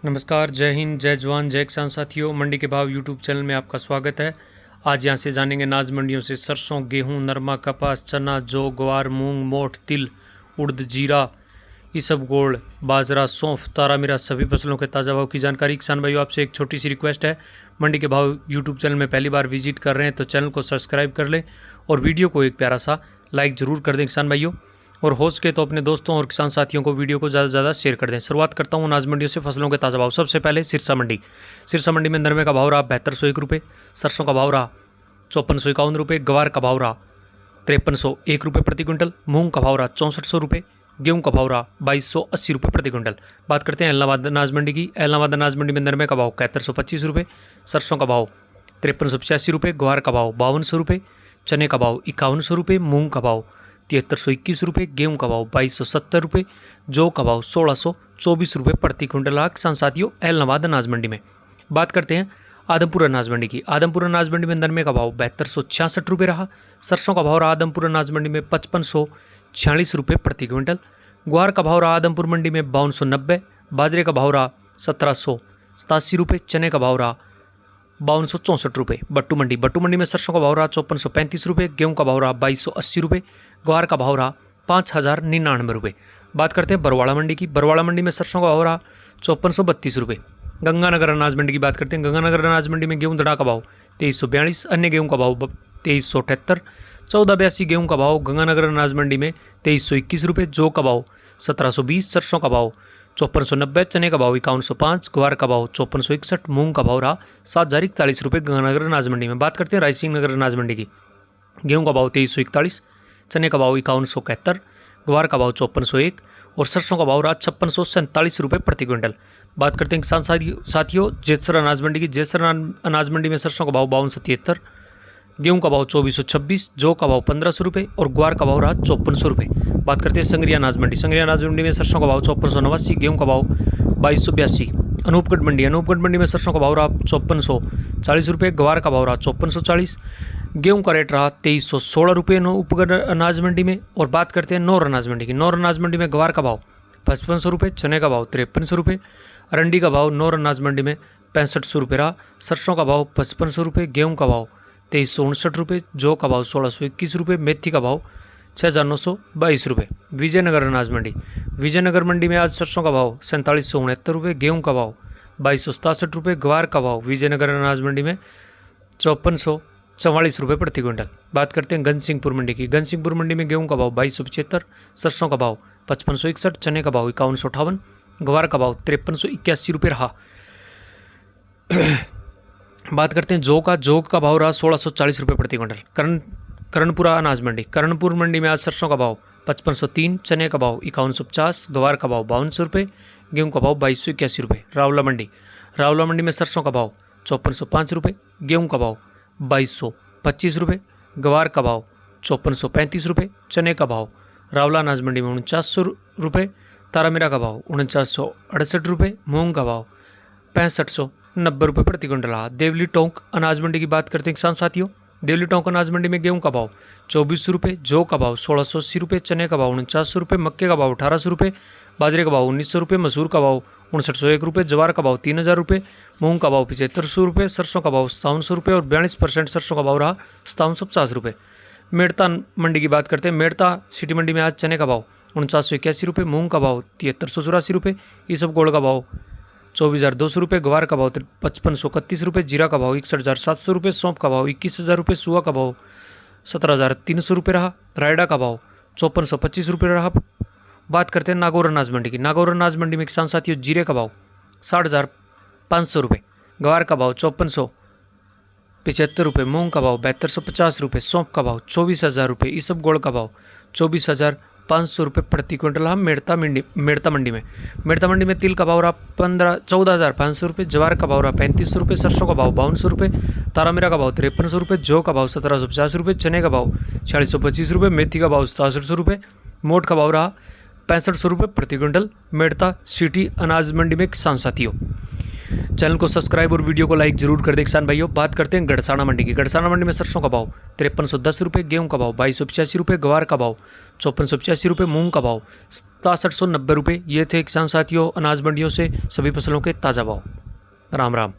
नमस्कार, जय हिंद, जय जवान, जय किसान साथियों। मंडी के भाव यूट्यूब चैनल में आपका स्वागत है। आज यहाँ से जानेंगे अनाज मंडियों से सरसों, गेहूं, नरमा, कपास, चना, जौ, ग्वार, मूंग, मोठ, तिल, उड़द, जीरा, इसबगोल, बाजरा, सौंफ, तारा मीरा सभी फसलों के ताज़ा भाव की जानकारी। किसान भाइयों, आपसे एक छोटी सी रिक्वेस्ट है, मंडी के भाव यूट्यूब चैनल में पहली बार विजिट कर रहे हैं तो चैनल को सब्सक्राइब कर लें और वीडियो को एक प्यारा सा लाइक ज़रूर कर दें किसान भाइयों, और हो सके तो अपने दोस्तों और किसान साथियों को वीडियो को ज़्यादा से ज़्यादा शेयर कर दें। शुरुआत करता हूँ अनाज मंडियों से फसलों के ताज़ा भाव। सबसे पहले सिरसा मंडी में नरमे का भाव रहा 7201 रुपये, सरसों का भाव रहा 5451 रुपये, गवार का भाव रहा 5301 रुपये प्रति क्विंटल, मूंग का भाव रहा 6400 रुपये, गेहूं का भाव रहा 2280 रुपये प्रति क्विंटल। बात करते हैं इलाहाबाद अनाज मंडी की। इलाहाबाद अनाज मंडी में नरमे का भाव 7125 रुपये, सरसों का भाव 5385 रुपये, ग्वार का भाव 5200 रुपये, चने का भाव 5100 रुपये, मूंग का भाव 7321 रुपये, गेहूं का भाव 2270 रुपये, जौ का भाव 1624 रुपये प्रति क्विंटल। किसान साथियों, इलाहाबाद अनाज मंडी में बात करते हैं आदमपुर अनाज मंडी की। आदमपुर अनाज मंडी में नरमे का भाव 7266 रुपये रहा, सरसों का भाव रहा आदमपुर अनाज मंडी में 5546 रुपये प्रति क्विंटल, ग्वार का भाव रहा आदमपुर मंडी में 5290, बाजरे का भाव रहा 1787 रुपये, चने का भाव रहा 5264 रुपये। बट्टू मंडी में सरसों का भाव रहा 5435 रुपये, गेहूं का भाव रहा 2280 रुपये, ग्वार का भाव रहा 5099 रुपये। बात करते हैं बरवाड़ा मंडी की। बरवाड़ा मंडी में सरसों का भाव रहा 5432 रुपये। गंगानगर अनाज मंडी की बात करते हैं। गंगानगर अनाज मंडी में गेहूं दड़ा का भाव 2342, अन्य गेहूं का भाव 2378, 1482 गेहूं का भाव गंगानगर अनाज मंडी में 2321 रुपये, जौ का भाव 1720, सरसों का भाव 5490, चने का भाव 5105, ग्वार का भाव 5461, मूंग का भाव रहा 7041 रुपये गंगानगर अनाज मंडी में। बात करते हैं रायसिंह नगर अनाज मंडी की। गेहूं का भाव 2341, चने का भाव 5171, ग्वार का भाव 5401 और सरसों का भाव रहा 5647 रुपये प्रति क्विंटल। बात करते हैं किसान साथियों जेसर अनाज मंडी की। जेसर अनाज मंडी में सरसों का भाव 5273, गेहूं का भाव 2426, जौ का भाव 1500 रुपये और ग्वार का भाव रहा 5400 रुपये। बात करते हैं संग्रिया अनाज मंडी। संग्रिया अनाज मंडी में सरसों का भाव 5489, गेहूं का भाव 2282। अनूपगढ़ मंडी में सरसों का भाव रहा 5440 रुपये, ग्वार का भाव रहा 5440, गेहूं का रेट रहा 2316 रुपये अनूपगढ़ अनाज मंडी में। और बात करते हैं नौर अनाज मंडी की। नौर अनाज मंडी में ग्वार का भाव 5500 रुपये, चने का भाव 5300 रुपये, अरंडी का भाव नौर अनाज मंडी में 6500 रुपये रहा, सरसों का भाव 5500 रुपये, गेहूं का भाव 2359 रुपये, जौ का भाव 1621 रुपये, मेथी का भाव 6922 रुपये। विजयनगर अनाज मंडी। विजयनगर मंडी में आज सरसों का भाव 4769 रुपये, गेहूं का भाव 2267 रुपये, ग्वार का भाव विजयनगर अनाज मंडी में 5444 रुपये प्रति क्विंटल। बात करते हैं घनसिंहपुर मंडी की। घनसिंहपुर मंडी में गेहूं का भाव 2275, सरसों का भाव 5561, चने का भाव 5158, ग्वार का भाव 5381 रुपये रहा। बात करते हैं जौ का भाव रहा 1640 रुपये प्रति क्विंटल। करणपुरा अनाज मंडी। करणपुर मंडी में आज सरसों का भाव 5503, चने का भाव 5150, ग्वार का भाव 5200 रुपये, गेहूं का भाव 2281 रुपये। रावला मंडी में सरसों का भाव 5405 रुपये, गेहूं का भाव 2225 रुपये, ग्वार का भाव 5435 रुपये, चने का भाव रावला अनाज मंडी में 4900 रुपये, तारामीरा का भाव 4968 रुपये, मूंग का भाव 6590 रुपये प्रति क्विंटल रहा। देवली टोंक अनाज मंडी की बात करते हैं किसान साथियों। देवली टोंक अनाज मंडी में गेहूं का भाव 2400 रुपये, जौ का भाव 1680 रुपये, चने का भाव 4900 रुपये, मक्के का भाव 1800 रुपये, बाजरे का भाव 1900 रुपये, मसूर का भाव 5901 रुपये, जवार का भाव 3000 रुपये, मूंग का भाव 7500 रुपये, सरसों का भाव 5700 रुपये और 42% सरसों का भाव रहा 5750 रुपये। मेड़ता मंडी की बात करते हैं। मेड़ता सिटी मंडी में आज चने का भाव 4981 रुपये, मूंग का भाव 7384 रुपये, इसबगोल का भाव 24200 रुपये, ग्वार का भाव 5531 रुपये, जीरा का भाव 61700 रुपये, सौंफ का भाव 21000 रुपये, सुआ का भाव 17300 रुपये रहा, रायडा का भाव 5425 रुपये रहा। बात करते हैं नागौर अनाज मंडी की। नागौर अनाज मंडी में किसान साथियों जीरे का भाव 60500 रुपये, ग्वार का भाव 5475 रुपये, मूंग का भाव 7250 रुपये, सौंफ का भाव 24000 रुपये, इसबगोल का भाव 24500 रुपये प्रति क्विंटल रहा। मेड़ता मंडी में तिल का भाव रहा 14500 रुपये, जवार का भाव रहा 3500 रुपये, सरसों का भाव 5200 रुपये, तारामीरा का भाव 5300 रुपये, जौ का भाव 1750 रुपये, चने का भाव 4625 रुपये, मेथी का भाव 6700 रुपये, मोठ का भाव रहा 6500 रुपये प्रति क्विंटल। मेड़ता सिटी अनाज मंडी में किसान साथियों। चैनल को सब्सक्राइब और वीडियो को लाइक जरूर कर दे किसान भाइयों। बात करते हैं गड़साना मंडी की। गड़साना मंडी में सरसों का भाव 5310 रुपये, गेहूं का भाव 2285 रुपये, गवार का भाव 5485 रुपये, मूंग का भाव 6790 रुपये। ये थे किसान साथियों अनाज मंडियों से सभी फसलों के ताज़ा भाव। राम राम।